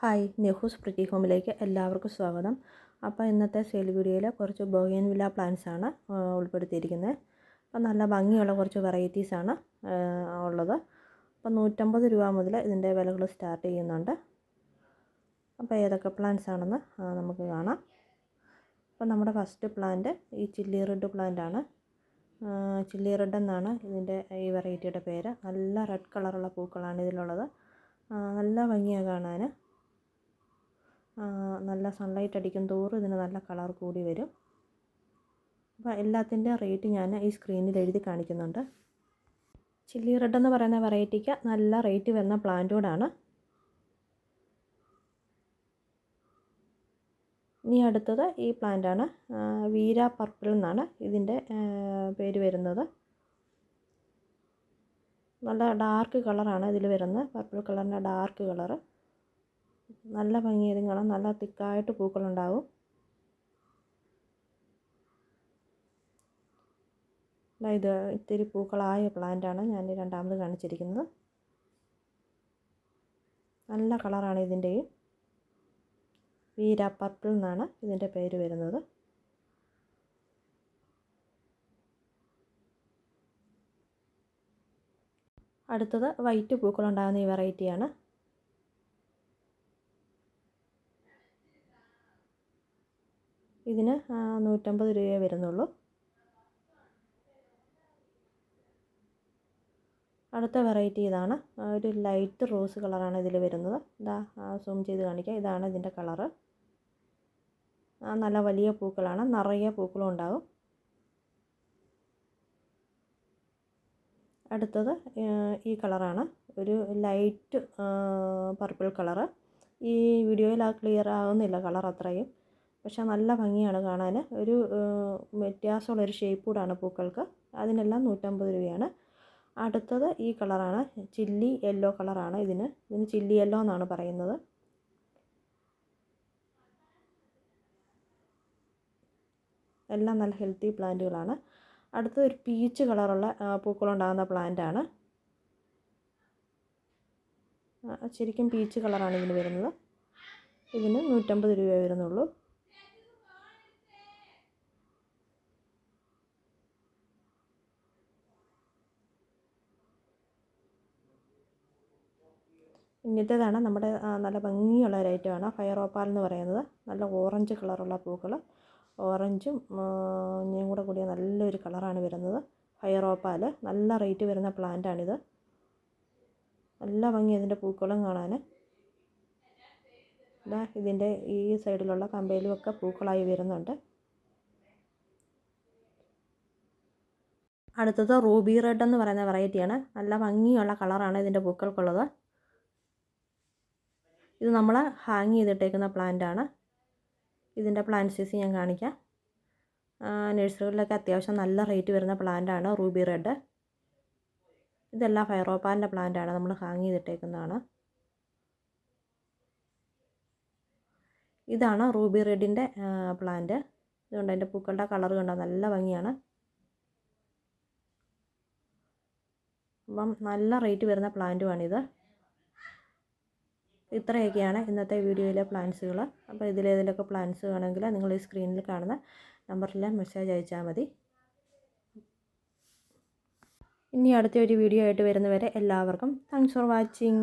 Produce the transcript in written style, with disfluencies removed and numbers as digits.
Hi, നെഹൂസ് pretty ഹോമിലേക്ക് എല്ലാവർക്കും സ്വാഗതം. അപ്പോൾ ഇന്നത്തെ സെയിൽ വീഡിയോയിൽ കുറച്ച് ബോഗൻവില്ല പ്ലാന്റ്സ് ആണ് ഉൾപ്പെടുത്തിയിരിക്കുന്നത്. അപ്പോൾ നല്ല ഭംഗിയുള്ള കുറച്ച് വെറൈറ്റീസാണ് ഉള്ളത്. അപ്പോൾ 150 രൂപ മുതൽ ഇതിൻ്റെ വിലകൾ സ്റ്റാർട്ട് ചെയ്യുന്നുണ്ട്. അപ്പോൾ ഏതൊക്കെ പ്ലാന്റ്സ് ആണെന്ന് നമുക്ക് കാണാം. അപ്പോൾ നമ്മുടെ ഫസ്റ്റ് പ്ലാന്റ് ഈ ചില്ലി റെഡ് പ്ലാന്റ് ആണ്. ചില്ലി റെഡ് എന്നാണ് ഇതിൻ്റെ ഈ വെറൈറ്റിയുടെ പേര്. നല്ല റെഡ് കളറുള്ള പൂക്കളാണ് ഇതിലുള്ളത്. നല്ല ഭംഗിയാണ് കാണാൻ. നല്ല സൺലൈറ്റ് അടിക്കും തോറും ഇതിന് നല്ല കളർ കൂടി വരും. അപ്പോൾ എല്ലാത്തിൻ്റെ റേറ്റ് ഞാൻ ഈ സ്ക്രീനിൽ എഴുതി കാണിക്കുന്നുണ്ട്. ചില്ലി റെഡ് എന്ന് പറയുന്ന വെറൈറ്റിക്ക് നല്ല റേറ്റ് വരുന്ന പ്ലാന്റ് കൂടാണ്. ഇനി അടുത്തത് ഈ പ്ലാന്റാണ്. വീര പർപ്പിൾ എന്നാണ് ഇതിൻ്റെ പേര് വരുന്നത്. നല്ല ഡാർക്ക് കളറാണ് ഇതിൽ വരുന്നത്. പർപ്പിൾ കളറിൻ്റെ ഡാർക്ക് കളറ്. നല്ല ഭംഗിയായതും കാണാം. നല്ല തിക്കായിട്ട് പൂക്കളുണ്ടാവും. ഇത് ഇത്തിരി പൂക്കളായ പ്ലാന്റാണ് ഞാൻ രണ്ടാമത് കാണിച്ചിരിക്കുന്നത്. നല്ല കളറാണ് ഇതിൻ്റെയും. വീര പർപ്പിൾ എന്നാണ് ഇതിൻ്റെ പേര് വരുന്നത്. അടുത്തത് വൈറ്റ് പൂക്കളുണ്ടാകുന്ന ഈ വെറൈറ്റിയാണ്. ഇതിന് 150 രൂപയെ വരുന്നുള്ളൂ. അടുത്ത വെറൈറ്റി ഇതാണ്. ഒരു ലൈറ്റ് റോസ് കളറാണ് ഇതിൽ വരുന്നത്. ഇതാ സൂം ചെയ്ത് കാണിക്കാം. ഇതാണ് ഇതിൻ്റെ കളറ്. നല്ല വലിയ പൂക്കളാണ്. നിറയെ പൂക്കളും ഉണ്ടാകും. അടുത്തത് ഈ കളറാണ്. ഒരു ലൈറ്റ് പർപ്പിൾ കളറ്. ഈ വീഡിയോയിൽ ക്ലിയർ ആകുന്നില്ല കളർ അത്രയും. പക്ഷേ നല്ല ഭംഗിയാണ് കാണാൻ. ഒരു വ്യത്യാസമുള്ളൊരു ഷേപ്പ് കൂടാണ് പൂക്കൾക്ക്. അതിനെല്ലാം 150 രൂപയാണ്. അടുത്തത് ഈ കളറാണ്. ചില്ലി യെല്ലോ കളറാണ് ഇതിന് ചില്ലി യെല്ലോ എന്നാണ് പറയുന്നത്. എല്ലാം നല്ല ഹെൽത്തി പ്ലാന്റുകളാണ്. അടുത്തത് ഒരു പീച്ച് കളറുള്ള പൂക്കളുണ്ടാകുന്ന പ്ലാന്റാണ്. ശരിക്കും പീച്ച് കളറാണ് ഇതിന് വരുന്നത്. ഇതിന് 150 രൂപ വരുന്നുള്ളൂ. ഇന്നത്തേതാണ് നമ്മുടെ നല്ല ഭംഗിയുള്ള ഒരു ഐറ്റമാണ് ഫയർ ഓപ്പാൽ എന്ന് പറയുന്നത്. നല്ല ഓറഞ്ച് കളറുള്ള പൂക്കൾ. ഓറഞ്ചും ഇനിയും കൂടെ കൂടിയ നല്ലൊരു കളറാണ് വരുന്നത്. ഫയർ ഓപ്പാൽ നല്ല റേറ്റ് വരുന്ന പ്ലാന്റാണിത്. നല്ല ഭംഗി ഇതിൻ്റെ പൂക്കളും കാണാൻ. ഇതാ ഇതിൻ്റെ ഈ സൈഡിലുള്ള കമ്പയിലുമൊക്കെ പൂക്കളായി വരുന്നുണ്ട്. അടുത്തത് റൂബി റെഡ് എന്ന് പറയുന്ന വെറൈറ്റിയാണ്. നല്ല ഭംഗിയുള്ള കളറാണ് ഇതിൻ്റെ പൂക്കൾക്കുള്ളത്. ഇത് നമ്മൾ ഹാങ് ചെയ്തിട്ടേക്കുന്ന പ്ലാന്റാണ്. ഇതിൻ്റെ പ്ലാന്റ് സൈസ് ഞാൻ കാണിക്കാം. നഴ്സറികളിലൊക്കെ അത്യാവശ്യം നല്ല റേറ്റ് വരുന്ന പ്ലാന്റാണ് റൂബി റെഡ്. ഇതെല്ലാം ഫയർ ഓപ്പാലിൻ്റെ പ്ലാന്റാണ്. നമ്മൾ ഹാങ് ചെയ്തിട്ടേക്കുന്നതാണ്. ഇതാണ് റൂബി റെഡിൻ്റെ പ്ലാന്റ്. ഇതുകൊണ്ട് അതിൻ്റെ പൂക്കളുടെ കളർ കണ്ടോ നല്ല ഭംഗിയാണ്. അപ്പം നല്ല റേറ്റ് വരുന്ന പ്ലാന്റുമാണിത്. ഇത്രയൊക്കെയാണ് ഇന്നത്തെ വീഡിയോയിലെ പ്ലാന്റ്സുകൾ. അപ്പോൾ ഇതിലേതിലൊക്കെ പ്ലാന്റ്സ് വേണമെങ്കിൽ നിങ്ങൾ ഈ സ്ക്രീനിൽ കാണുന്ന നമ്പറിൽ മെസ്സേജ് അയച്ചാൽ മതി. ഇനി അടുത്ത ഒരു വീഡിയോ ആയിട്ട് വരുന്നവരെ എല്ലാവർക്കും താങ്ക്സ് ഫോർ വാച്ചിങ്.